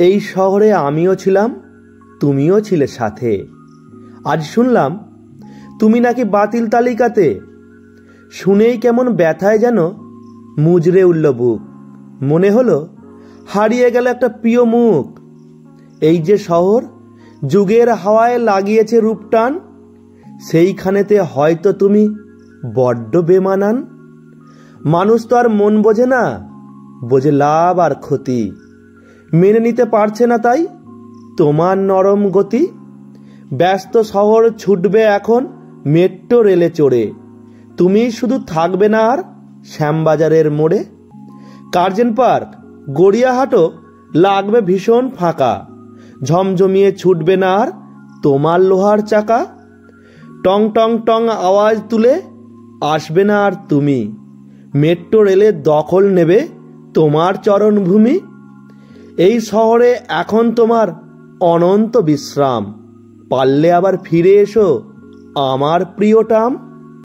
এই শহরে আমিও ছিলাম, তুমিও ছিলে সাথে। আজ শুনলাম তুমি নাকি বাতিল তালিকাতে। শুনেই কেমন ব্যথায় যেন মুজড়ে উঠল বুক। মনে হলো হারিয়ে গেল একটা প্রিয় মুখ। এই যে শহর যুগের হাওয়ায় লাগিয়েছে রূপটান, সেইখানেতে হয়তো তুমি বড্ড বেমানান। মানুষ তো আর মন বোঝে না, বোঝে লাভ আর ক্ষতি। মেনে নিতে পারছে না তাই তোমার নরম গতি। ব্যস্ত শহর ছুটবে এখন মেট্রো রেলে চড়ে, তুমি শুধু থাকবে না আর শ্যামবাজারের মোড়ে। কার্জন পার্ক গড়িয়াহাটও লাগবে ভীষণ ফাঁকা, ঝমঝমিয়ে ছুটবে না আর তোমার লোহার চাকা। টং টং টং আওয়াজ তুলে আসবে না আর তুমি, মেট্রো রেলের দখল নেবে তোমার চরণভূমি। এই শহরে এখন তোমার অনন্ত বিশ্রাম, পারলে আবার ফিরে এসো আমার প্রিয়টাম।